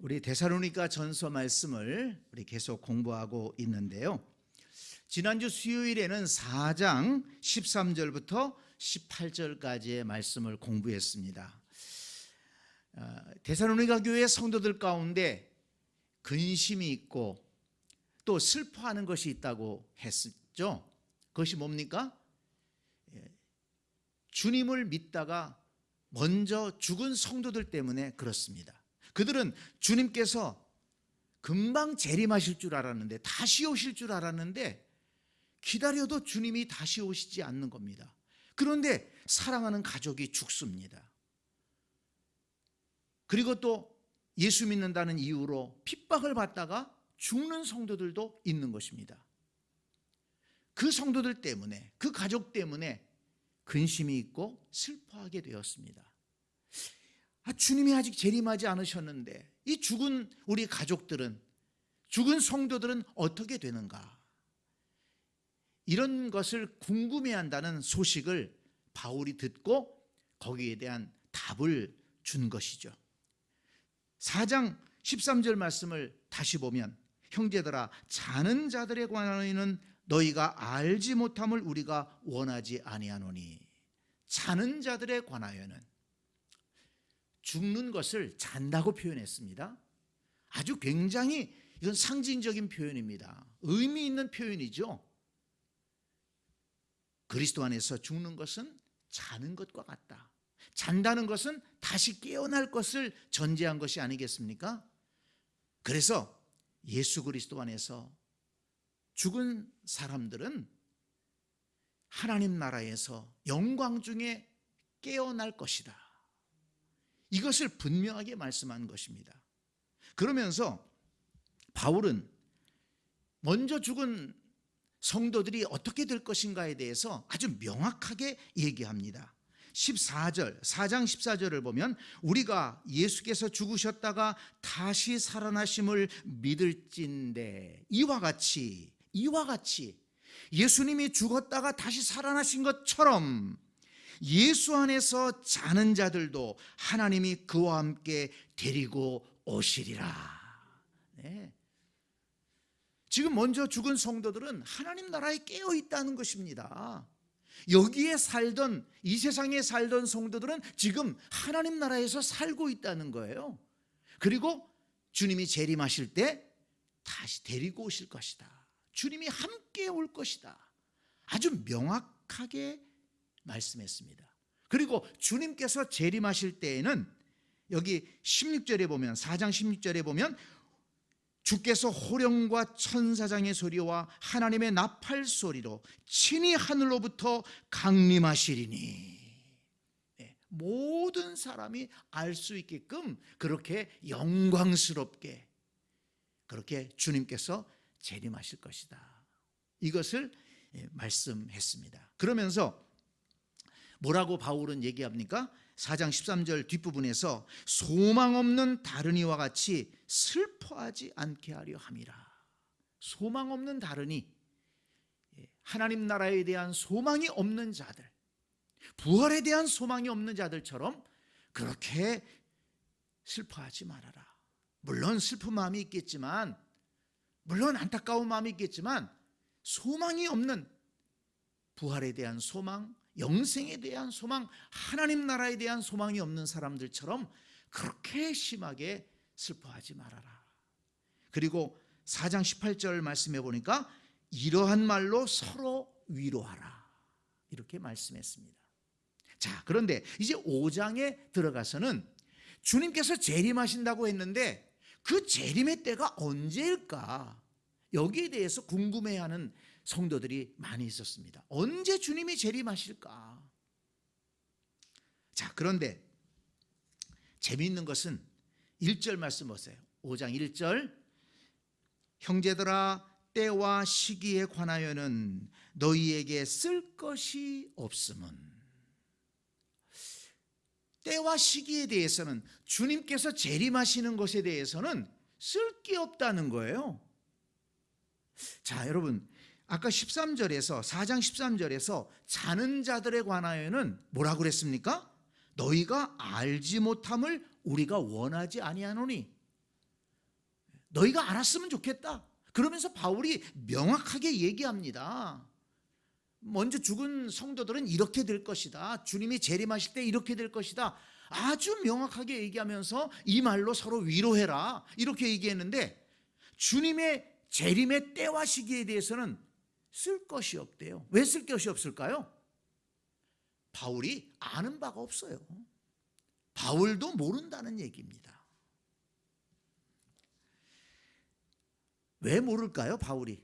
우리 데살로니가 전서 말씀을 우리 계속 공부하고 있는데요. 지난주 수요일에는 4장 13절부터 18절까지의 말씀을 공부했습니다. 데살로니가 교회 성도들 가운데 근심이 있고 또 슬퍼하는 것이 있다고 했었죠. 그것이 뭡니까? 주님을 믿다가 먼저 죽은 성도들 때문에 그렇습니다. 그들은 주님께서 금방 재림하실 줄 알았는데, 다시 오실 줄 알았는데 기다려도 주님이 다시 오시지 않는 겁니다. 그런데 사랑하는 가족이 죽습니다. 그리고 또 예수 믿는다는 이유로 핍박을 받다가 죽는 성도들도 있는 것입니다. 그 성도들 때문에, 그 가족 때문에 근심이 있고 슬퍼하게 되었습니다. 주님이 아직 재림하지 않으셨는데 이 죽은 우리 가족들은, 죽은 성도들은 어떻게 되는가? 이런 것을 궁금해한다는 소식을 바울이 듣고 거기에 대한 답을 준 것이죠. 4장 13절 말씀을 다시 보면, 형제들아, 자는 자들에 관하여는 너희가 알지 못함을 우리가 원하지 아니하노니. 자는 자들에 관하여는, 죽는 것을 잔다고 표현했습니다. 아주 굉장히 이건 상징적인 표현입니다. 의미 있는 표현이죠. 그리스도 안에서 죽는 것은 자는 것과 같다. 잔다는 것은 다시 깨어날 것을 전제한 것이 아니겠습니까? 그래서 예수 그리스도 안에서 죽은 사람들은 하나님 나라에서 영광 중에 깨어날 것이다. 이것을 분명하게 말씀한 것입니다. 그러면서 바울은 먼저 죽은 성도들이 어떻게 될 것인가에 대해서 아주 명확하게 얘기합니다. 14절, 4장 14절을 보면, 우리가 예수께서 죽으셨다가 다시 살아나심을 믿을진대, 이와 같이 예수님이 죽었다가 다시 살아나신 것처럼 예수 안에서 자는 자들도 하나님이 그와 함께 데리고 오시리라. 네. 지금 먼저 죽은 성도들은 하나님 나라에 깨어 있다는 것입니다. 여기에 살던, 이 세상에 살던 성도들은 지금 하나님 나라에서 살고 있다는 거예요. 그리고 주님이 재림하실 때 다시 데리고 오실 것이다. 주님이 함께 올 것이다. 아주 명확하게 말씀했습니다. 그리고 주님께서 재림하실 때에는 여기 16절에 보면, 4장 16절에 보면, 주께서 호령과 천사장의 소리와 하나님의 나팔 소리로 친히 하늘로부터 강림하시리니. 모든 사람이 알 수 있게끔 그렇게 영광스럽게 그렇게 주님께서 재림하실 것이다. 이것을 말씀했습니다. 그러면서 뭐라고 바울은 얘기합니까? 4장 13절 뒷부분에서 소망 없는 다른이와 같이 슬퍼하지 않게 하려 함이라. 소망 없는 다른이, 하나님 나라에 대한 소망이 없는 자들, 부활에 대한 소망이 없는 자들처럼 그렇게 슬퍼하지 말아라. 물론 슬픈 마음이 있겠지만, 물론 안타까운 마음이 있겠지만, 소망이 없는, 부활에 대한 소망, 영생에 대한 소망, 하나님 나라에 대한 소망이 없는 사람들처럼 그렇게 심하게 슬퍼하지 말아라. 그리고 4장 18절 말씀해 보니까, 이러한 말로 서로 위로하라, 이렇게 말씀했습니다. 자, 그런데 이제 5장에 들어가서는 주님께서 재림하신다고 했는데 그 재림의 때가 언제일까? 여기에 대해서 궁금해하는 성도들이 많이 있었습니다. 언제 주님이 재림하실까? 자, 그런데 재미있는 것은 1절 말씀 보세요. 5장 1절, 형제들아, 때와 시기에 관하여는 너희에게 쓸 것이 없음은. 때와 시기에 대해서는, 주님께서 재림하시는 것에 대해서는 쓸 게 없다는 거예요. 자, 여러분, 아까 13절에서, 4장 13절에서 자는 자들에 관하여는 뭐라고 그랬습니까? 너희가 알지 못함을 우리가 원하지 아니하노니. 너희가 알았으면 좋겠다. 그러면서 바울이 명확하게 얘기합니다. 먼저 죽은 성도들은 이렇게 될 것이다. 주님이 재림하실 때 이렇게 될 것이다. 아주 명확하게 얘기하면서 이 말로 서로 위로해라. 이렇게 얘기했는데 주님의 재림의 때와 시기에 대해서는 쓸 것이 없대요. 왜 쓸 것이 없을까요? 바울이 아는 바가 없어요. 바울도 모른다는 얘기입니다. 왜 모를까요, 바울이?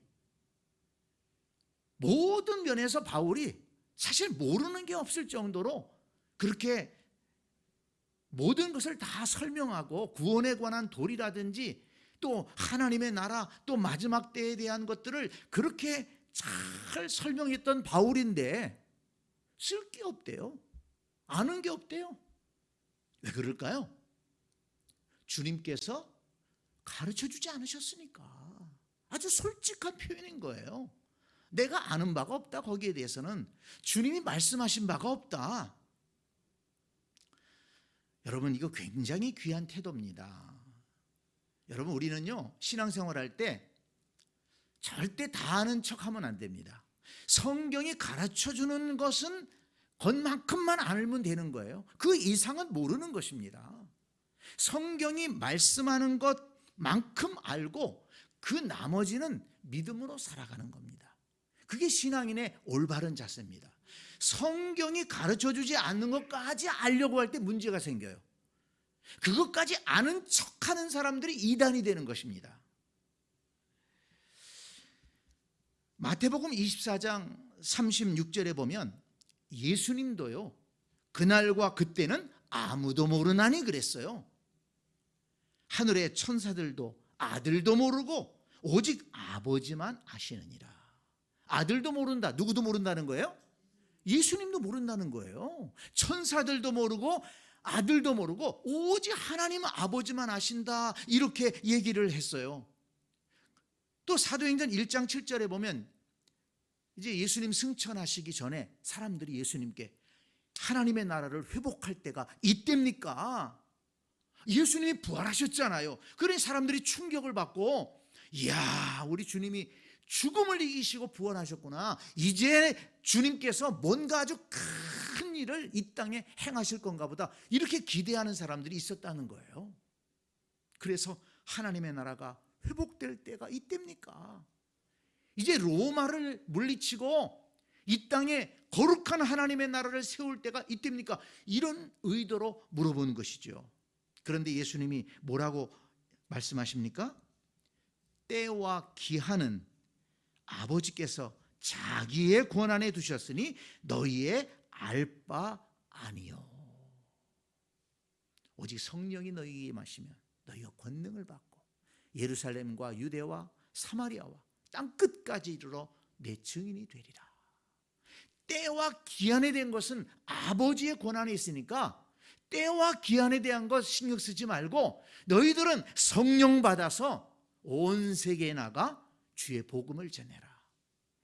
모든 면에서 바울이 사실 모르는 게 없을 정도로 그렇게 모든 것을 다 설명하고 구원에 관한 도리라든지 또 하나님의 나라 또 마지막 때에 대한 것들을 그렇게 잘 설명했던 바울인데 쓸 게 없대요. 아는 게 없대요. 왜 그럴까요? 주님께서 가르쳐 주지 않으셨으니까. 아주 솔직한 표현인 거예요. 내가 아는 바가 없다. 거기에 대해서는 주님이 말씀하신 바가 없다. 여러분, 이거 굉장히 귀한 태도입니다. 여러분, 우리는요 신앙생활할 때 절대 다 아는 척하면 안 됩니다. 성경이 가르쳐주는 것만큼만 알면 되는 거예요. 그 이상은 모르는 것입니다. 성경이 말씀하는 것만큼 알고 그 나머지는 믿음으로 살아가는 겁니다. 그게 신앙인의 올바른 자세입니다. 성경이 가르쳐주지 않는 것까지 알려고 할 때 문제가 생겨요. 그것까지 아는 척하는 사람들이 이단이 되는 것입니다. 마태복음 24장 36절에 보면 예수님도요 그날과 그때는 아무도 모르나니 그랬어요. 하늘의 천사들도 아들도 모르고 오직 아버지만 아시느니라. 아들도 모른다. 누구도 모른다는 거예요? 예수님도 모른다는 거예요. 천사들도 모르고 아들도 모르고 오직 하나님 아버지만 아신다. 이렇게 얘기를 했어요. 또 사도행전 1장 7절에 보면 이제 예수님 승천하시기 전에 사람들이 예수님께 하나님의 나라를 회복할 때가 이때입니까? 예수님이 부활하셨잖아요. 그러니 사람들이 충격을 받고 이야, 우리 주님이 죽음을 이기시고 부활하셨구나. 이제 주님께서 뭔가 아주 큰 일을 이 땅에 행하실 건가 보다. 이렇게 기대하는 사람들이 있었다는 거예요. 그래서 하나님의 나라가 회복될 때가 이때입니까? 이제 로마를 물리치고 이 땅에 거룩한 하나님의 나라를 세울 때가 이때입니까? 이런 의도로 물어보는 것이죠. 그런데 예수님이 뭐라고 말씀하십니까? 때와 기한은 아버지께서 자기의 권한에 두셨으니 너희의 알 바 아니요. 오직 성령이 너희에게 임하시면 너희가 권능을 받고 예루살렘과 유대와 사마리아와 땅끝까지 이르러 내 증인이 되리라. 때와 기한에 대한 것은 아버지의 권한에 있으니까 때와 기한에 대한 것 신경 쓰지 말고 너희들은 성령 받아서 온 세계에 나가 주의 복음을 전해라.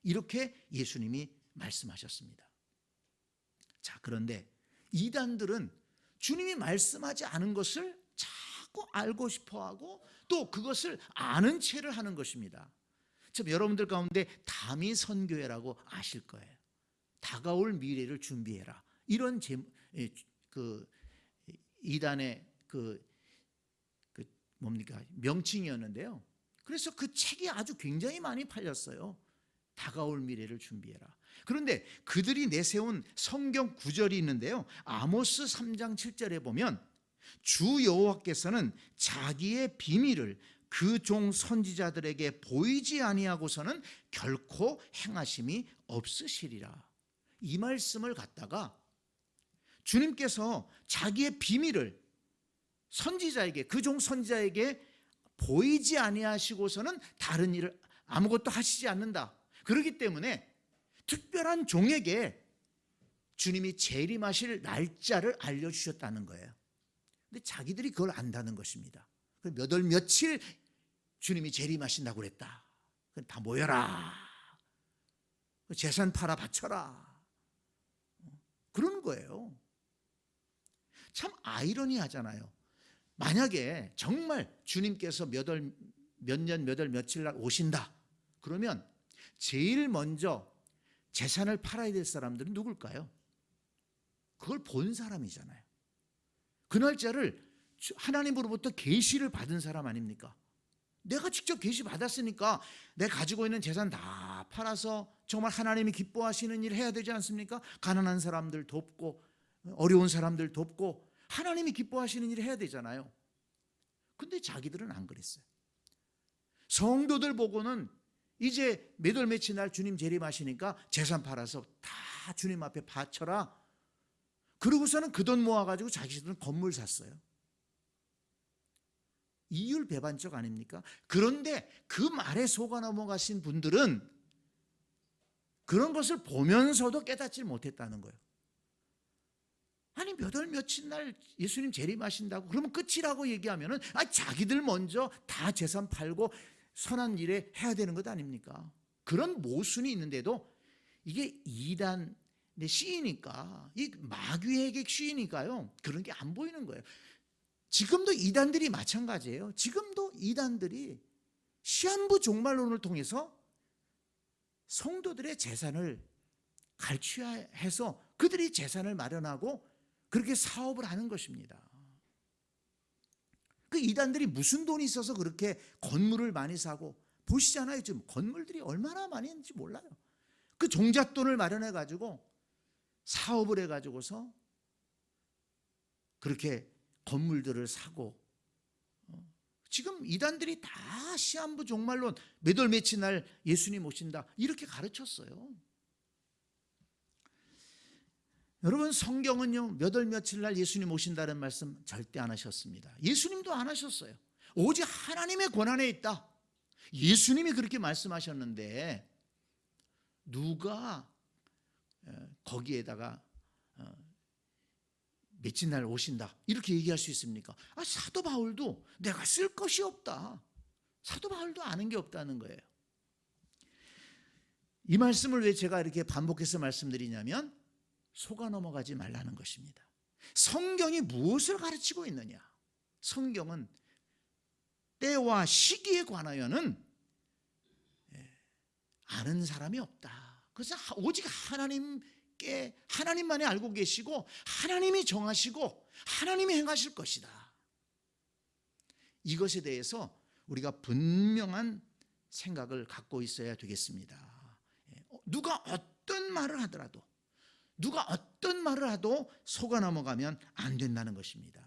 이렇게 예수님이 말씀하셨습니다. 자, 그런데 이단들은 주님이 말씀하지 않은 것을 자꾸 알고 싶어하고 또 그것을 아는 체를 하는 것입니다. 참 여러분들 가운데 다미선교회라고 아실 거예요. 다가올 미래를 준비해라. 이런 이단의 명칭이었는데요. 그래서 그 책이 아주 굉장히 많이 팔렸어요. 다가올 미래를 준비해라. 그런데 그들이 내세운 성경 구절이 있는데요. 아모스 3장 7절에 보면 주 여호와께서는 자기의 비밀을 그 종 선지자들에게 보이지 아니하고서는 결코 행하심이 없으시리라. 이 말씀을 갖다가 주님께서 자기의 비밀을 선지자에게, 그 종 선지자에게 보이지 아니하시고서는 다른 일을 아무것도 하시지 않는다. 그렇기 때문에 특별한 종에게 주님이 재림하실 날짜를 알려주셨다는 거예요. 근데 자기들이 그걸 안다는 것입니다. 몇 월 며칠 주님이 재림하신다고 그랬다. 다 모여라. 재산 팔아 바쳐라. 그러는 거예요. 참 아이러니하잖아요. 만약에 정말 주님께서 몇 월 몇 년, 몇 월, 며칠 날 오신다. 그러면 제일 먼저 재산을 팔아야 될 사람들은 누굴까요? 그걸 본 사람이잖아요. 그 날짜를 하나님으로부터 계시를 받은 사람 아닙니까? 내가 직접 계시 받았으니까 내 가지고 있는 재산 다 팔아서 정말 하나님이 기뻐하시는 일 해야 되지 않습니까? 가난한 사람들 돕고 어려운 사람들 돕고 하나님이 기뻐하시는 일 해야 되잖아요. 근데 자기들은 안 그랬어요. 성도들 보고는 이제 몇 월 며칠 날 주님 재림하시니까 재산 팔아서 다 주님 앞에 바쳐라. 그러고서는 그 돈 모아가지고 자기들은 건물 샀어요. 이율배반적 아닙니까? 그런데 그 말에 속아 넘어가신 분들은 그런 것을 보면서도 깨닫지 못했다는 거예요. 아니 몇 월 며칠 날 예수님 재림하신다고 그러면 끝이라고 얘기하면은 자기들 먼저 다 재산 팔고 선한 일에 해야 되는 것 아닙니까? 그런 모순이 있는데도 이게 이단의 시이니까 이 마귀에게 시이니까요. 그런 게 안 보이는 거예요. 지금도 이단들이 마찬가지예요. 지금도 이단들이 시한부 종말론을 통해서 성도들의 재산을 갈취해서 그들이 재산을 마련하고 그렇게 사업을 하는 것입니다. 그 이단들이 무슨 돈이 있어서 그렇게 건물을 많이 사고 보시잖아요. 지금 건물들이 얼마나 많이 있는지 몰라요. 그 종잣돈을 마련해 가지고 사업을 해 가지고서 그렇게 건물들을 사고 지금 이단들이 다 시한부 종말론 몇 월 며칠 날 예수님 오신다 이렇게 가르쳤어요. 여러분 성경은요 몇 월 며칠 날 예수님 오신다는 말씀 절대 안 하셨습니다. 예수님도 안 하셨어요. 오직 하나님의 권한에 있다. 예수님이 그렇게 말씀하셨는데 누가 거기에다가 며칠 날 오신다 이렇게 얘기할 수 있습니까? 사도 바울도 내가 쓸 것이 없다. 사도 바울도 아는 게 없다는 거예요. 이 말씀을 왜 제가 이렇게 반복해서 말씀드리냐면 속아 넘어가지 말라는 것입니다. 성경이 무엇을 가르치고 있느냐? 성경은 때와 시기에 관하여는 아는 사람이 없다. 그래서 오직 하나님만이 알고 계시고 하나님이 정하시고 하나님이 행하실 것이다. 이것에 대해서 우리가 분명한 생각을 갖고 있어야 되겠습니다. 누가 어떤 말을 하더라도 누가 어떤 말을 하도 속아 넘어가면 안 된다는 것입니다.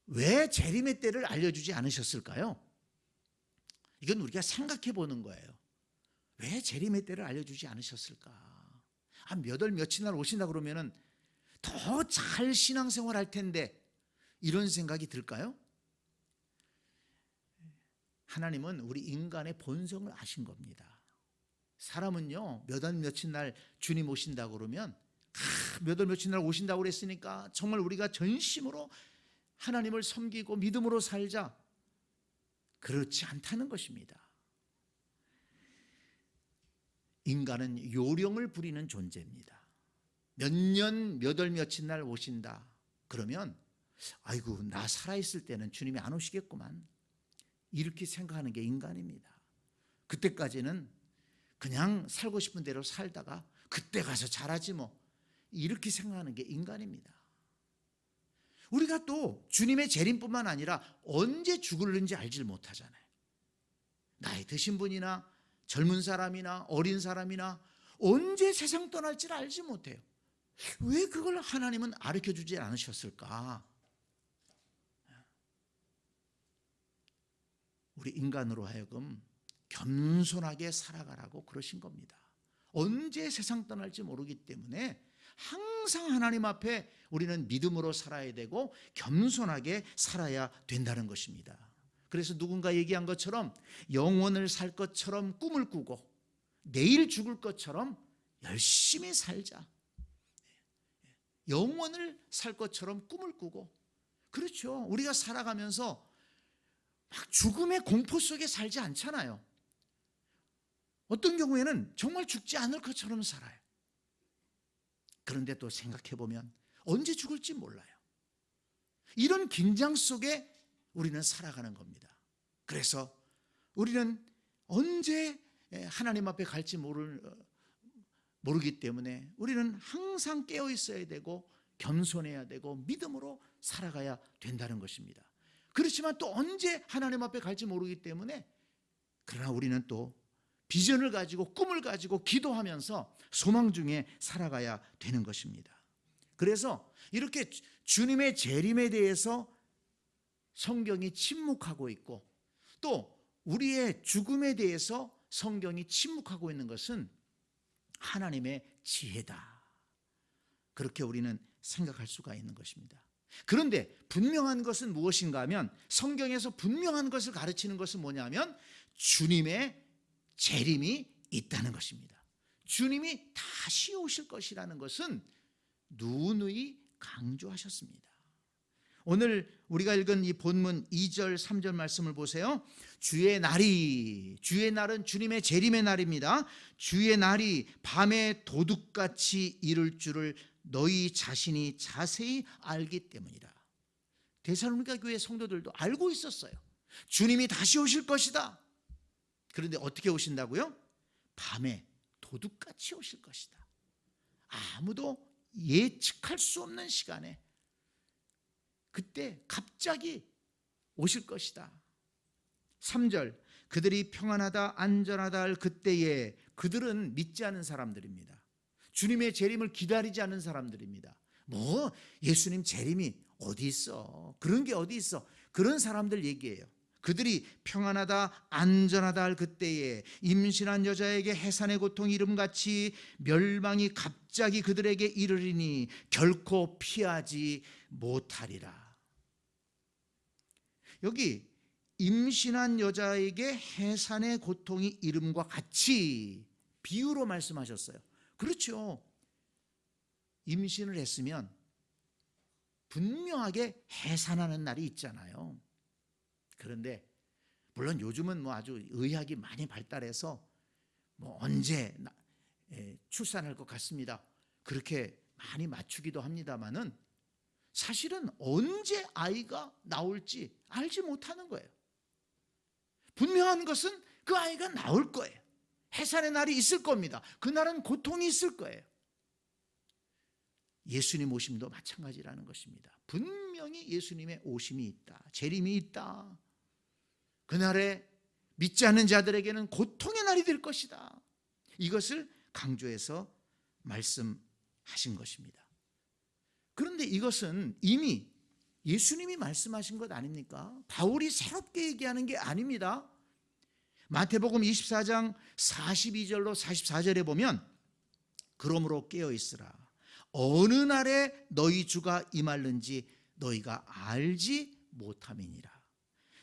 왜 재림의 때를 알려주지 않으셨을까요? 이건 우리가 생각해 보는 거예요. 왜 재림의 때를 알려주지 않으셨을까? 몇 월 며칠 날 오신다 그러면은 더 잘 신앙생활 할 텐데 이런 생각이 들까요? 하나님은 우리 인간의 본성을 아신 겁니다. 사람은요 몇 월 며칠 날 주님 오신다고 그러면 몇 월 며칠 날 오신다고 그랬으니까 정말 우리가 전심으로 하나님을 섬기고 믿음으로 살자. 그렇지 않다는 것입니다. 인간은 요령을 부리는 존재입니다. 몇 년 몇 월 며칠 날 오신다 그러면 아이고 나 살아있을 때는 주님이 안 오시겠구만 이렇게 생각하는 게 인간입니다. 그때까지는 그냥 살고 싶은 대로 살다가 그때 가서 잘하지 뭐 이렇게 생각하는 게 인간입니다. 우리가 또 주님의 재림뿐만 아니라 언제 죽을는지 알지 못하잖아요. 나이 드신 분이나 젊은 사람이나 어린 사람이나 언제 세상 떠날지를 알지 못해요. 왜 그걸 하나님은 가르쳐주지 않으셨을까? 우리 인간으로 하여금 겸손하게 살아가라고 그러신 겁니다. 언제 세상 떠날지 모르기 때문에 항상 하나님 앞에 우리는 믿음으로 살아야 되고 겸손하게 살아야 된다는 것입니다. 그래서 누군가 얘기한 것처럼 영원을 살 것처럼 꿈을 꾸고 내일 죽을 것처럼 열심히 살자. 영원을 살 것처럼 꿈을 꾸고 그렇죠. 우리가 살아가면서 막 죽음의 공포 속에 살지 않잖아요. 어떤 경우에는 정말 죽지 않을 것처럼 살아요. 그런데 또 생각해보면 언제 죽을지 몰라요. 이런 긴장 속에 우리는 살아가는 겁니다. 그래서 우리는 언제 하나님 앞에 갈지 모르기 때문에 우리는 항상 깨어 있어야 되고 겸손해야 되고 믿음으로 살아가야 된다는 것입니다. 그렇지만 또 언제 하나님 앞에 갈지 모르기 때문에, 그러나 우리는 또 비전을 가지고 꿈을 가지고 기도하면서 소망 중에 살아가야 되는 것입니다. 그래서 이렇게 주님의 재림에 대해서 성경이 침묵하고 있고, 또 우리의 죽음에 대해서 성경이 침묵하고 있는 것은 하나님의 지혜다, 그렇게 우리는 생각할 수가 있는 것입니다. 그런데 분명한 것은 무엇인가 하면, 성경에서 분명한 것을 가르치는 것은 뭐냐면 주님의 재림이 있다는 것입니다. 주님이 다시 오실 것이라는 것은 누누이 강조하셨습니다. 오늘 우리가 읽은 이 본문 2절 3절 말씀을 보세요. 주의 날은 주님의 재림의 날입니다. 주의 날이 밤에 도둑같이 이를 줄을 너희 자신이 자세히 알기 때문이라. 데살로니가 교회 성도들도 알고 있었어요. 주님이 다시 오실 것이다. 그런데 어떻게 오신다고요? 밤에 도둑같이 오실 것이다. 아무도 예측할 수 없는 시간에 그때 갑자기 오실 것이다. 3절, 그들이 평안하다 안전하다 할 그때에, 그들은 믿지 않은 사람들입니다. 주님의 재림을 기다리지 않는 사람들입니다. 뭐 예수님 재림이 어디 있어, 그런 게 어디 있어, 그런 사람들 얘기예요. 그들이 평안하다 안전하다 할 그때에 임신한 여자에게 해산의 고통 이름같이 멸망이 갑자기 그들에게 이르리니 결코 피하지 못하리라. 여기 임신한 여자에게 해산의 고통이 이름과 같이 비유로 말씀하셨어요. 그렇죠. 임신을 했으면 분명하게 해산하는 날이 있잖아요. 그런데 물론 요즘은 뭐 아주 의학이 많이 발달해서 뭐 언제 출산할 것 같습니다, 그렇게 많이 맞추기도 합니다만은, 사실은 언제 아이가 나올지 알지 못하는 거예요. 분명한 것은 그 아이가 나올 거예요. 해산의 날이 있을 겁니다. 그날은 고통이 있을 거예요. 예수님 오심도 마찬가지라는 것입니다. 분명히 예수님의 오심이 있다, 재림이 있다. 그날에 믿지 않는 자들에게는 고통의 날이 될 것이다. 이것을 강조해서 말씀하신 것입니다. 그런데 이것은 이미 예수님이 말씀하신 것 아닙니까? 바울이 새롭게 얘기하는 게 아닙니다. 마태복음 24장 42절로 44절에 보면, 그러므로 깨어있으라, 어느 날에 너희 주가 임할는지 너희가 알지 못함이니라.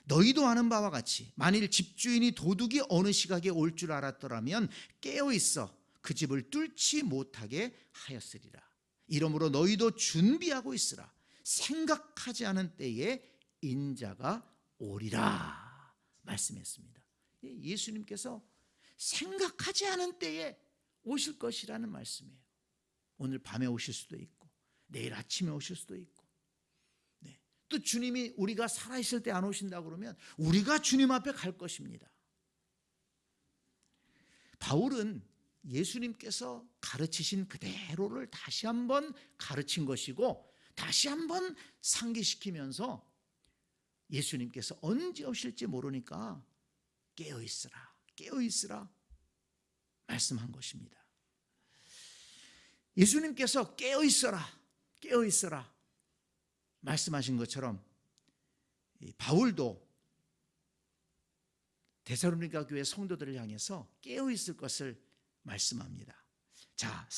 너희도 아는 바와 같이 만일 집주인이 도둑이 어느 시각에 올 줄 알았더라면 깨어있어 그 집을 뚫지 못하게 하였으리라. 이러므로 너희도 준비하고 있으라. 생각하지 않은 때에 인자가 오리라 말씀했습니다. 예수님께서 생각하지 않은 때에 오실 것이라는 말씀이에요. 오늘 밤에 오실 수도 있고 내일 아침에 오실 수도 있고, 또 주님이 우리가 살아있을 때 안 오신다고 그러면 우리가 주님 앞에 갈 것입니다. 바울은 예수님께서 가르치신 그대로를 다시 한번 가르친 것이고, 다시 한번 상기시키면서 예수님께서 언제 오실지 모르니까 깨어있으라 말씀한 것입니다. 예수님께서 깨어있어라 말씀하신 것처럼 바울도 데살로니가 교회 성도들을 향해서 깨어있을 것을 말씀합니다. 자,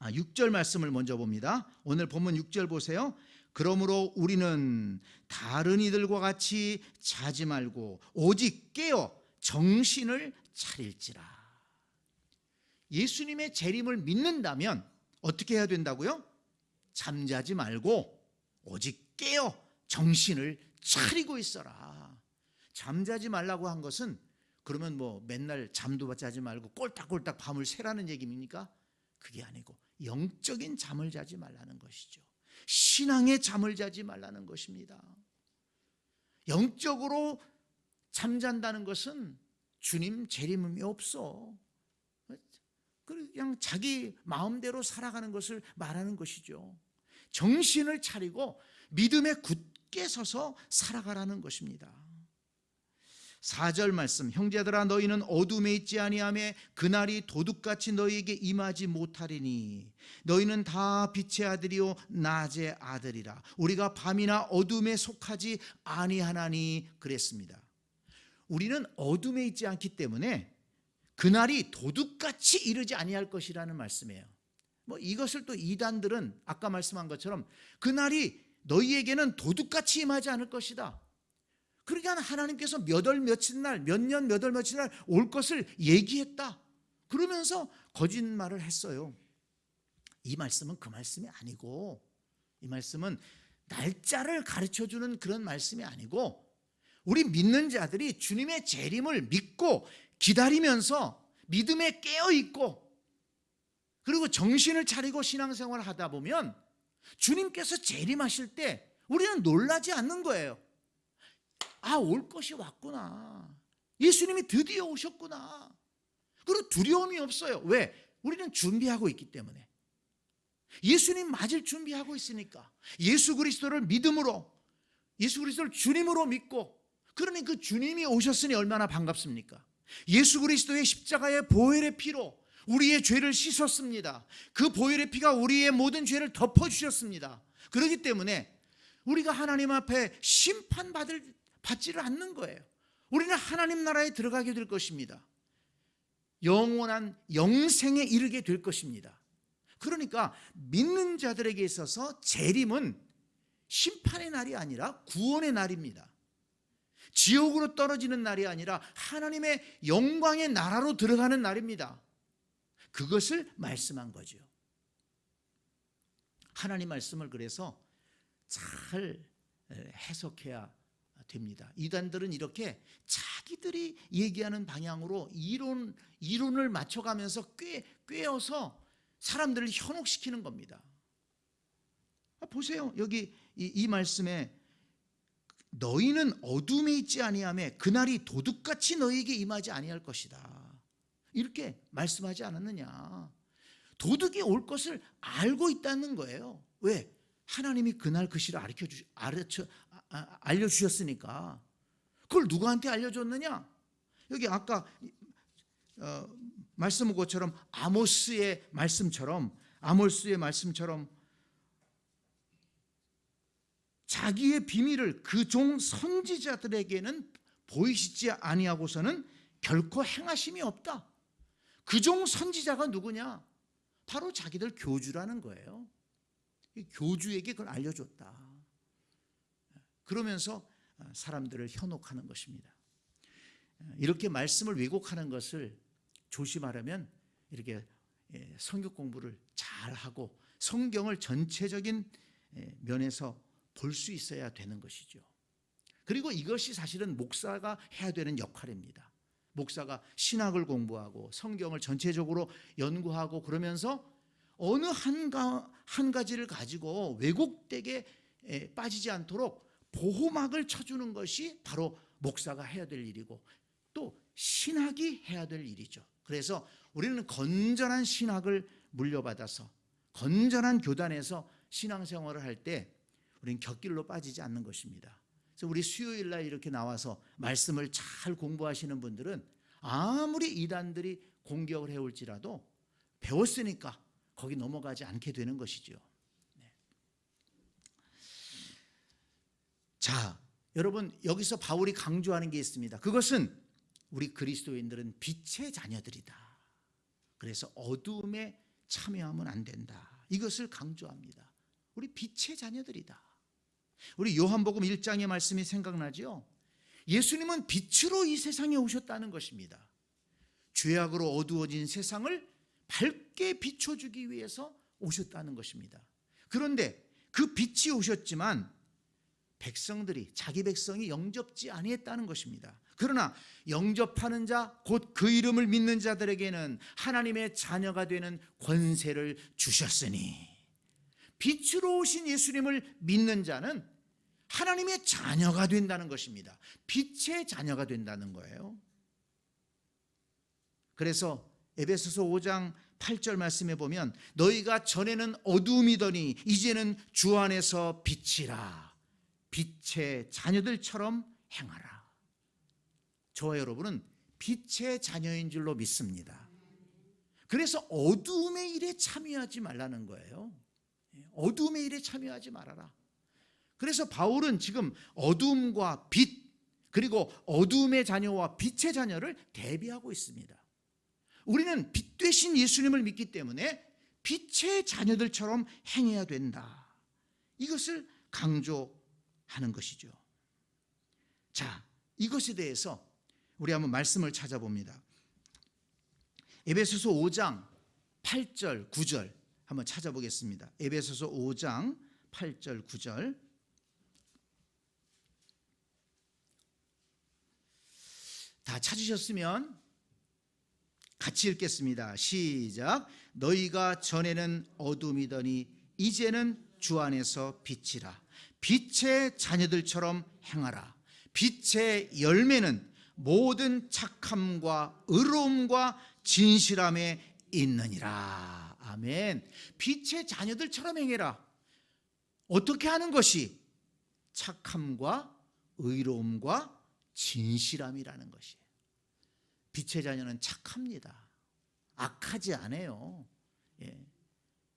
6절 말씀을 먼저 봅니다. 오늘 본문 6절 보세요. 그러므로 우리는 다른 이들과 같이 자지 말고 오직 깨어 정신을 차릴지라. 예수님의 재림을 믿는다면 어떻게 해야 된다고요? 잠자지 말고 오직 깨어 정신을 차리고 있어라. 잠자지 말라고 한 것은 그러면 뭐 맨날 잠도 자지 말고 꼴딱꼴딱 밤을 새라는 얘기입니까? 그게 아니고 영적인 잠을 자지 말라는 것이죠. 신앙의 잠을 자지 말라는 것입니다. 영적으로 잠잔다는 것은 주님 재림이 없어. 그냥 자기 마음대로 살아가는 것을 말하는 것이죠. 정신을 차리고 믿음에 굳게 서서 살아가라는 것입니다. 4절 말씀, 형제들아 너희는 어둠에 있지 아니하며 그날이 도둑같이 너희에게 임하지 못하리니 너희는 다 빛의 아들이요 낮의 아들이라. 우리가 밤이나 어둠에 속하지 아니하나니 그랬습니다. 우리는 어둠에 있지 않기 때문에 그날이 도둑같이 이르지 아니할 것이라는 말씀이에요. 이것을 또 이단들은 아까 말씀한 것처럼 그날이 너희에게는 도둑같이 임하지 않을 것이다. 그러니까 하나님께서 몇 월 며칠 날, 몇 년 몇 월 며칠 날 올 것을 얘기했다. 그러면서 거짓말을 했어요. 이 말씀은 그 말씀이 아니고, 이 말씀은 날짜를 가르쳐주는 그런 말씀이 아니고, 우리 믿는 자들이 주님의 재림을 믿고 기다리면서 믿음에 깨어있고 그리고 정신을 차리고 신앙생활을 하다 보면 주님께서 재림하실 때 우리는 놀라지 않는 거예요. 아, 올 것이 왔구나. 예수님이 드디어 오셨구나. 그리고 두려움이 없어요. 왜? 우리는 준비하고 있기 때문에. 예수님 맞을 준비하고 있으니까. 예수 그리스도를 믿음으로, 예수 그리스도를 주님으로 믿고, 그러니 그 주님이 오셨으니 얼마나 반갑습니까? 예수 그리스도의 십자가의 보혈의 피로 우리의 죄를 씻었습니다. 그 보혈의 피가 우리의 모든 죄를 덮어주셨습니다. 그렇기 때문에 우리가 하나님 앞에 심판받지를 않는 거예요. 우리는 하나님 나라에 들어가게 될 것입니다. 영원한 영생에 이르게 될 것입니다. 그러니까 믿는 자들에게 있어서 재림은 심판의 날이 아니라 구원의 날입니다. 지옥으로 떨어지는 날이 아니라 하나님의 영광의 나라로 들어가는 날입니다. 그것을 말씀한 거죠. 하나님 말씀을 그래서 잘 해석해야 됩니다. 이단들은 이렇게 자기들이 얘기하는 방향으로 이론을 맞춰가면서 꿰어서 사람들을 현혹시키는 겁니다. 보세요. 여기 이 말씀에 너희는 어둠에 있지 아니하며 그날이 도둑같이 너희에게 임하지 아니할 것이다. 이렇게 말씀하지 않았느냐. 도둑이 올 것을 알고 있다는 거예요. 왜? 하나님이 그날 그 시를 알려주셨으니까. 그걸 누구한테 알려줬느냐? 여기 아까 말씀한 것처럼 아모스의 말씀처럼 자기의 비밀을 그 종 선지자들에게는 보이시지 아니하고서는 결코 행하심이 없다. 그 종 선지자가 누구냐? 바로 자기들 교주라는 거예요. 교주에게 그걸 알려줬다. 그러면서 사람들을 현혹하는 것입니다. 이렇게 말씀을 왜곡하는 것을 조심하려면 이렇게 성경 공부를 잘하고 성경을 전체적인 면에서 볼 수 있어야 되는 것이죠. 그리고 이것이 사실은 목사가 해야 되는 역할입니다. 목사가 신학을 공부하고 성경을 전체적으로 연구하고 그러면서 어느 한 가지를 가지고 왜곡되게 빠지지 않도록 보호막을 쳐주는 것이 바로 목사가 해야 될 일이고 또 신학이 해야 될 일이죠. 그래서 우리는 건전한 신학을 물려받아서 건전한 교단에서 신앙생활을 할 때 우리는 곁길로 빠지지 않는 것입니다. 그래서 우리 수요일 날 이렇게 나와서 말씀을 잘 공부하시는 분들은 아무리 이단들이 공격을 해올지라도 배웠으니까 거기 넘어가지 않게 되는 것이죠. 네. 자, 여러분 여기서 바울이 강조하는 게 있습니다. 그것은 우리 그리스도인들은 빛의 자녀들이다. 그래서 어두움에 참여하면 안 된다. 이것을 강조합니다. 우리 빛의 자녀들이다. 우리 요한복음 1장의 말씀이 생각나죠? 예수님은 빛으로 이 세상에 오셨다는 것입니다. 죄악으로 어두워진 세상을 밝게 비춰주기 위해서 오셨다는 것입니다. 그런데 그 빛이 오셨지만 백성들이 자기 백성이 영접지 아니했다는 것입니다. 그러나 영접하는 자 곧 그 이름을 믿는 자들에게는 하나님의 자녀가 되는 권세를 주셨으니 빛으로 오신 예수님을 믿는 자는 하나님의 자녀가 된다는 것입니다. 빛의 자녀가 된다는 거예요. 그래서 에베소서 5장 8절 말씀에 보면 너희가 전에는 어두움이더니 이제는 주 안에서 빛이라. 빛의 자녀들처럼 행하라. 저와 여러분은 빛의 자녀인 줄로 믿습니다. 그래서 어두움의 일에 참여하지 말라는 거예요. 어두움의 일에 참여하지 말아라. 그래서 바울은 지금 어두움과 빛, 그리고 어두움의 자녀와 빛의 자녀를 대비하고 있습니다. 우리는 빛 되신 예수님을 믿기 때문에 빛의 자녀들처럼 행해야 된다. 이것을 강조하는 것이죠. 자, 이것에 대해서 우리 한번 말씀을 찾아봅니다. 에베소서 5장 8절 9절 한번 찾아보겠습니다. 에베소서 5장 8절 9절 다 찾으셨으면 같이 읽겠습니다. 시작. 너희가 전에는 어둠이더니 이제는 주 안에서 빛이라. 빛의 자녀들처럼 행하라. 빛의 열매는 모든 착함과 의로움과 진실함에 있느니라. 아멘. 빛의 자녀들처럼 행해라. 어떻게 하는 것이? 착함과 의로움과 진실함이라는 것이에요. 빛의 자녀는 착합니다. 악하지 않아요. 예.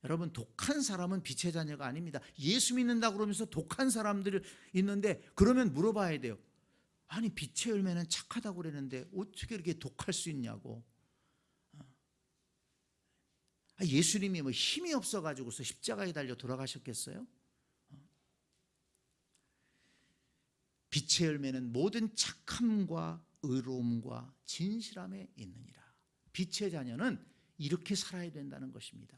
여러분, 독한 사람은 빛의 자녀가 아닙니다. 예수 믿는다고 그러면서 독한 사람들 있는데 그러면 물어봐야 돼요. 아니, 빛의 열매는 착하다고 그랬는데 어떻게 이렇게 독할 수 있냐고. 예수님이 뭐 힘이 없어가지고서 십자가에 달려 돌아가셨겠어요? 빛의 열매는 모든 착함과 의로움과 진실함에 있느니라. 빛의 자녀는 이렇게 살아야 된다는 것입니다.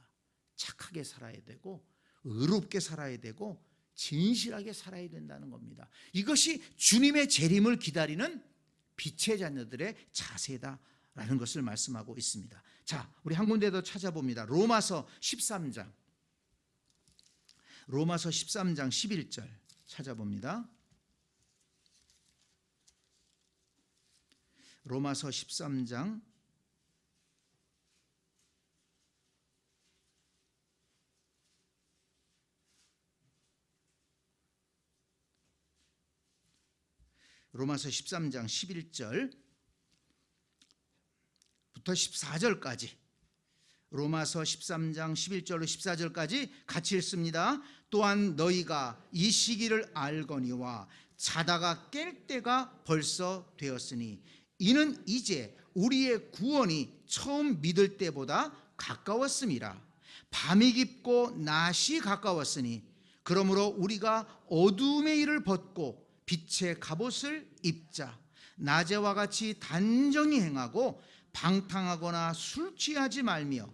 착하게 살아야 되고 의롭게 살아야 되고 진실하게 살아야 된다는 겁니다. 이것이 주님의 재림을 기다리는 빛의 자녀들의 자세다라는 것을 말씀하고 있습니다. 자, 우리 한 군데 더 찾아봅니다. 로마서 13장 11절 찾아봅니다. 로마서 13장 11절부터 14절까지 로마서 13장 11절로 14절까지 같이 읽습니다. 또한 너희가 이 시기를 알거니와 자다가 깰 때가 벌써 되었으니 이는 이제 우리의 구원이 처음 믿을 때보다 가까웠음이라. 밤이 깊고 낮이 가까웠으니 그러므로 우리가 어두움의 일을 벗고 빛의 갑옷을 입자. 낮에와 같이 단정히 행하고 방탕하거나 술 취하지 말며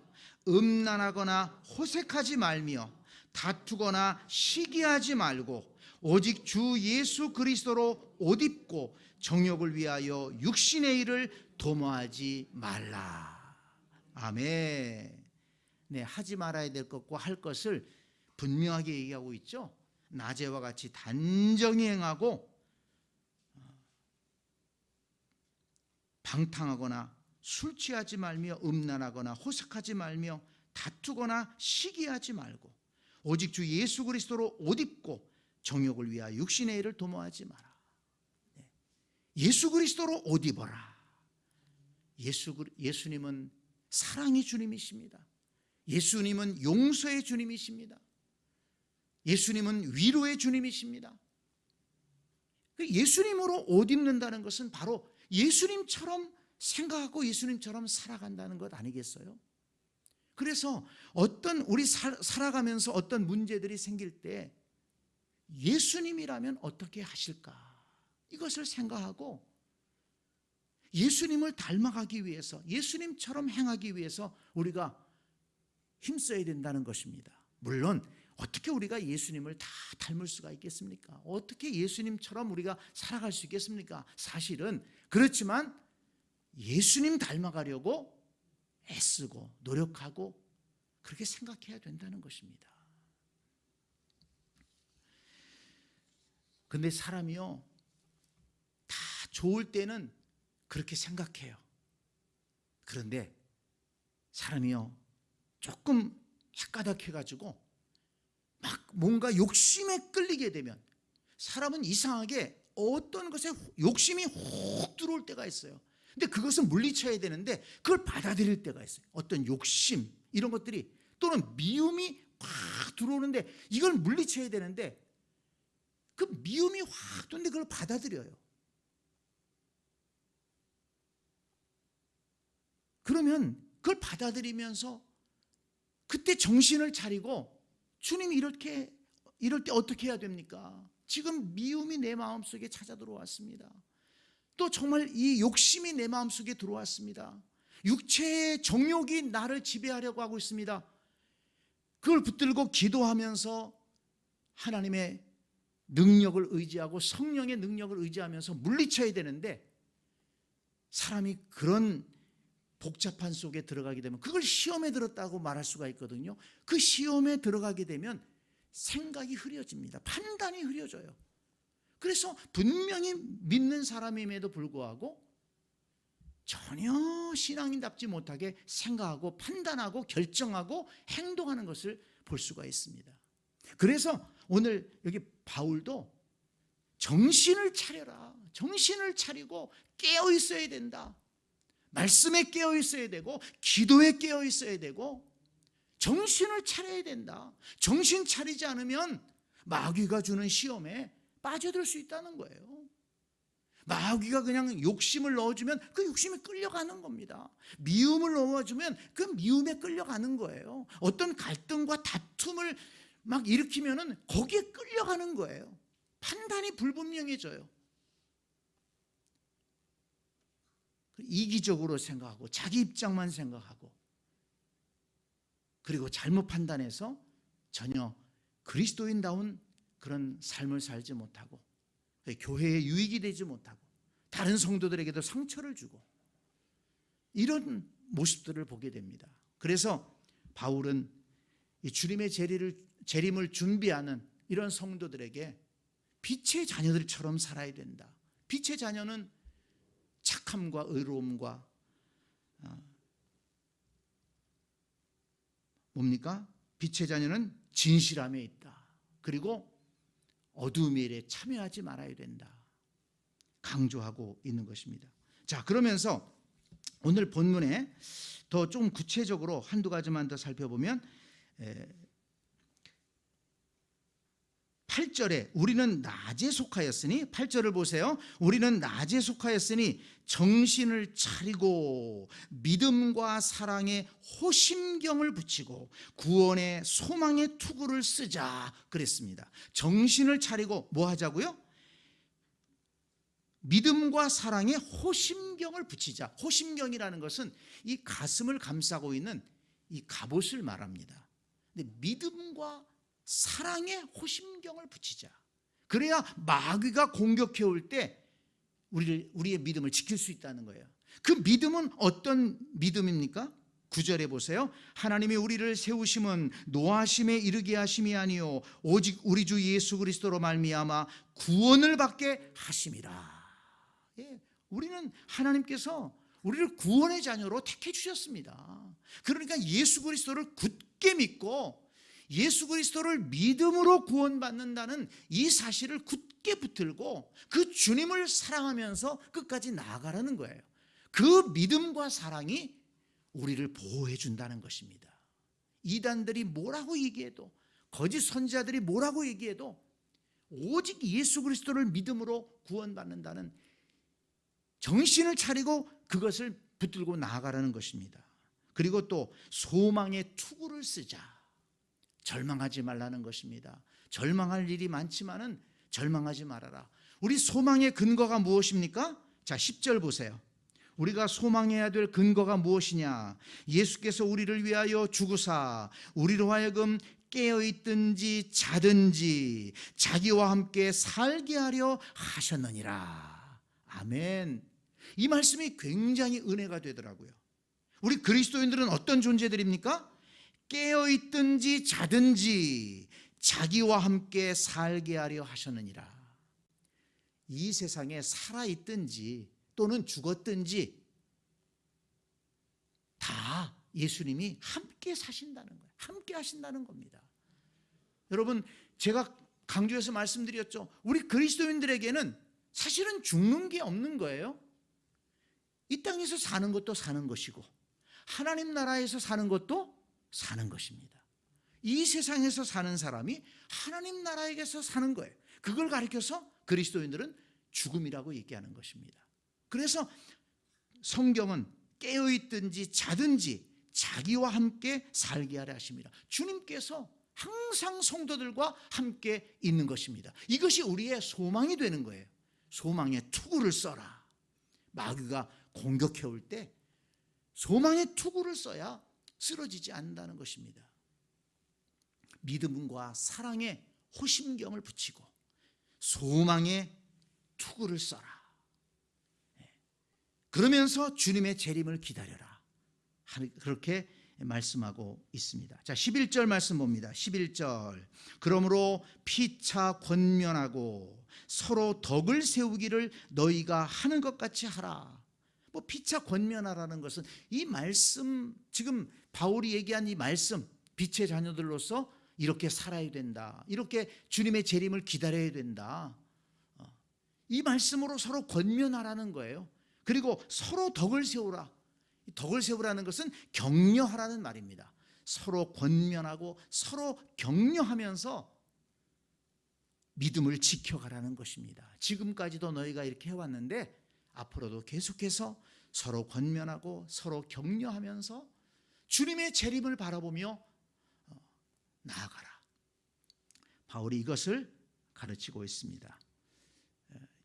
음란하거나 호색하지 말며 다투거나 시기하지 말고 오직 주 예수 그리스도로 옷 입고 정욕을 위하여 육신의 일을 도모하지 말라. 아멘. 네, 하지 말아야 될 것과 할 것을 분명하게 얘기하고 있죠. 낮에와 같이 단정히 행하고 방탕하거나 술 취하지 말며 음란하거나 호색하지 말며 다투거나 시기하지 말고 오직 주 예수 그리스도로 옷 입고 정욕을 위하여 육신의 일을 도모하지 마라. 예수 그리스도로 옷 입어라. 예수님은 사랑의 주님이십니다. 예수님은 용서의 주님이십니다. 예수님은 위로의 주님이십니다. 예수님으로 옷 입는다는 것은 바로 예수님처럼 생각하고 예수님처럼 살아간다는 것 아니겠어요? 그래서 우리 살아가면서 어떤 문제들이 생길 때 예수님이라면 어떻게 하실까? 이것을 생각하고 예수님을 닮아가기 위해서, 예수님처럼 행하기 위해서 우리가 힘써야 된다는 것입니다. 물론 어떻게 우리가 예수님을 다 닮을 수가 있겠습니까? 어떻게 예수님처럼 우리가 살아갈 수 있겠습니까? 사실은 그렇지만 예수님 닮아가려고 애쓰고 노력하고 그렇게 생각해야 된다는 것입니다. 근데 사람이요, 다 좋을 때는 그렇게 생각해요. 그런데 사람이요, 조금 헷가닥해가지고 막 뭔가 욕심에 끌리게 되면 사람은 이상하게 어떤 것에 욕심이 훅 들어올 때가 있어요. 근데 그것은 물리쳐야 되는데 그걸 받아들일 때가 있어요. 어떤 욕심 이런 것들이, 또는 미움이 확 들어오는데 이걸 물리쳐야 되는데 그 미움이 확 들어오는데 그걸 받아들여요. 그러면 그걸 받아들이면서 그때 정신을 차리고, 주님이 이럴 때 어떻게 해야 됩니까? 지금 미움이 내 마음속에 찾아 들어왔습니다. 또 정말 이 욕심이 내 마음속에 들어왔습니다. 육체의 정욕이 나를 지배하려고 하고 있습니다. 그걸 붙들고 기도하면서 하나님의 능력을 의지하고 성령의 능력을 의지하면서 물리쳐야 되는데, 사람이 그런 복잡한 속에 들어가게 되면 그걸 시험에 들었다고 말할 수가 있거든요. 그 시험에 들어가게 되면 생각이 흐려집니다. 판단이 흐려져요. 그래서 분명히 믿는 사람임에도 불구하고 전혀 신앙인답지 못하게 생각하고 판단하고 결정하고 행동하는 것을 볼 수가 있습니다. 그래서 오늘 여기 바울도 정신을 차려라, 정신을 차리고 깨어 있어야 된다. 말씀에 깨어 있어야 되고 기도에 깨어 있어야 되고 정신을 차려야 된다. 정신 차리지 않으면 마귀가 주는 시험에 빠져들 수 있다는 거예요. 마귀가 그냥 욕심을 넣어주면 그 욕심에 끌려가는 겁니다. 미움을 넣어주면 그 미움에 끌려가는 거예요. 어떤 갈등과 다툼을 막 일으키면은 거기에 끌려가는 거예요. 판단이 불분명해져요. 이기적으로 생각하고 자기 입장만 생각하고, 그리고 잘못 판단해서 전혀 그리스도인다운 그런 삶을 살지 못하고 교회에 유익이 되지 못하고 다른 성도들에게도 상처를 주고 이런 모습들을 보게 됩니다. 그래서 바울은 이 주님의 재림을 준비하는 이런 성도들에게 빛의 자녀들처럼 살아야 된다. 빛의 자녀는 착함과 의로움과 뭡니까? 빛의 자녀는 진실함에 있다. 그리고 어두움의 일에 참여하지 말아야 된다. 강조하고 있는 것입니다. 자, 그러면서 오늘 본문에 더 좀 구체적으로 한두 가지만 더 살펴보면 8절에 우리는 낮에 속하였으니, 8절을 보세요. 우리는 낮에 속하였으니 정신을 차리고 믿음과 사랑에 호심경을 붙이고 구원의 소망의 투구를 쓰자 그랬습니다. 정신을 차리고 뭐 하자고요? 믿음과 사랑에 호심경을 붙이자. 호심경이라는 것은 이 가슴을 감싸고 있는 이 갑옷을 말합니다. 근데 믿음과 사랑에 호심경을 붙이자. 그래야 마귀가 공격해 올 때 우리의 믿음을 지킬 수 있다는 거예요. 그 믿음은 어떤 믿음입니까? 9절에 보세요. 하나님이 우리를 세우심은 노하심에 이르게 하심이 아니요 오직 우리 주 예수 그리스도로 말미암아 구원을 받게 하심이라. 예, 우리는 하나님께서 우리를 구원의 자녀로 택해 주셨습니다. 그러니까 예수 그리스도를 굳게 믿고 예수 그리스도를 믿음으로 구원받는다는 이 사실을 굳게 붙들고 그 주님을 사랑하면서 끝까지 나아가라는 거예요. 그 믿음과 사랑이 우리를 보호해 준다는 것입니다. 이단들이 뭐라고 얘기해도, 거짓 선지자들이 뭐라고 얘기해도 오직 예수 그리스도를 믿음으로 구원받는다는 정신을 차리고 그것을 붙들고 나아가라는 것입니다. 그리고 또 소망의 투구를 쓰자. 절망하지 말라는 것입니다. 절망할 일이 많지만은 절망하지 말아라. 우리 소망의 근거가 무엇입니까? 자, 10절 보세요. 우리가 소망해야 될 근거가 무엇이냐? 예수께서 우리를 위하여 죽으사 우리로 하여금 깨어있든지 자든지 자기와 함께 살게 하려 하셨느니라. 아멘. 이 말씀이 굉장히 은혜가 되더라고요. 우리 그리스도인들은 어떤 존재들입니까? 깨어있든지 자든지 자기와 함께 살게 하려 하셨느니라. 이 세상에 살아있든지 또는 죽었든지 다 예수님이 함께 사신다는 거예요. 함께 하신다는 겁니다. 여러분, 제가 강조해서 말씀드렸죠. 우리 그리스도인들에게는 사실은 죽는 게 없는 거예요. 이 땅에서 사는 것도 사는 것이고 하나님 나라에서 사는 것도 사는 것입니다. 이 세상에서 사는 사람이 하나님 나라에게서 사는 거예요. 그걸 가리켜서 그리스도인들은 죽음이라고 얘기하는 것입니다. 그래서 성경은 깨어있든지 자든지 자기와 함께 살게 하려 하십니다. 주님께서 항상 성도들과 함께 있는 것입니다. 이것이 우리의 소망이 되는 거예요. 소망의 투구를 써라. 마귀가 공격해 올 때 소망의 투구를 써야 쓰러지지 않는다는 것입니다. 믿음과 사랑의 호심경을 붙이고 소망의 투구를 써라. 그러면서 주님의 재림을 기다려라. 그렇게 말씀하고 있습니다. 자, 11절 말씀 봅니다. 11절. 그러므로 피차 권면하고 서로 덕을 세우기를 너희가 하는 것 같이 하라. 뭐 피차 권면하라는 것은 이 말씀, 지금 바울이 얘기한 이 말씀, 빛의 자녀들로서 이렇게 살아야 된다. 이렇게 주님의 재림을 기다려야 된다. 이 말씀으로 서로 권면하라는 거예요. 그리고 서로 덕을 세우라. 덕을 세우라는 것은 격려하라는 말입니다. 서로 권면하고 서로 격려하면서 믿음을 지켜가라는 것입니다. 지금까지도 너희가 이렇게 해왔는데 앞으로도 계속해서 서로 권면하고 서로 격려하면서 주님의 재림을 바라보며 나아가라. 바울이 이것을 가르치고 있습니다.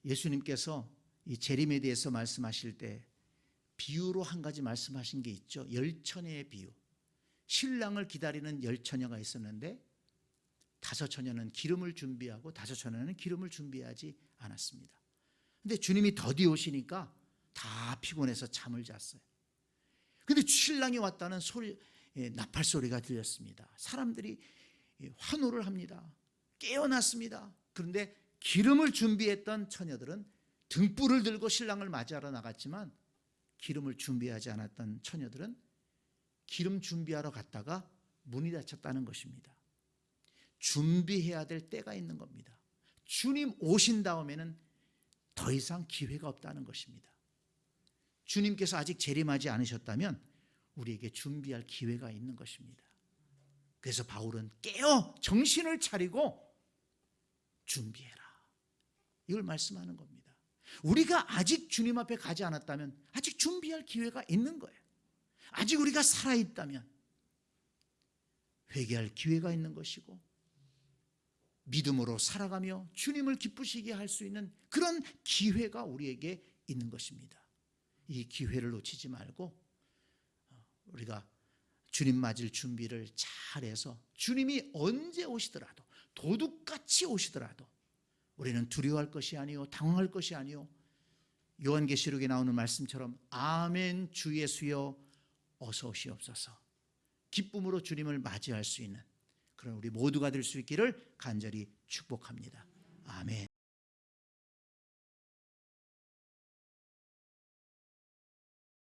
예수님께서 이 재림에 대해서 말씀하실 때 비유로 한 가지 말씀하신 게 있죠. 열처녀의 비유. 신랑을 기다리는 열처녀가 있었는데 5처녀는 기름을 준비하고 5처녀는 기름을 준비하지 않았습니다. 근데 주님이 더디 오시니까 다 피곤해서 잠을 잤어요. 근데 신랑이 왔다는 소리, 나팔 소리가 들렸습니다. 사람들이 환호를 합니다. 깨어났습니다. 그런데 기름을 준비했던 처녀들은 등불을 들고 신랑을 맞이하러 나갔지만 기름을 준비하지 않았던 처녀들은 기름 준비하러 갔다가 문이 닫혔다는 것입니다. 준비해야 될 때가 있는 겁니다. 주님 오신 다음에는 더 이상 기회가 없다는 것입니다. 주님께서 아직 재림하지 않으셨다면 우리에게 준비할 기회가 있는 것입니다. 그래서 바울은 깨어 정신을 차리고 준비해라. 이걸 말씀하는 겁니다. 우리가 아직 주님 앞에 가지 않았다면 아직 준비할 기회가 있는 거예요. 아직 우리가 살아있다면 회개할 기회가 있는 것이고 믿음으로 살아가며 주님을 기쁘시게 할 수 있는 그런 기회가 우리에게 있는 것입니다. 이 기회를 놓치지 말고 우리가 주님 맞을 준비를 잘해서 주님이 언제 오시더라도 도둑같이 오시더라도 우리는 두려워할 것이 아니요 당황할 것이 아니요 요한계시록에 나오는 말씀처럼 아멘 주 예수여 어서 오시옵소서 기쁨으로 주님을 맞이할 수 있는 그런 우리 모두가 될 수 있기를 간절히 축복합니다. 아멘.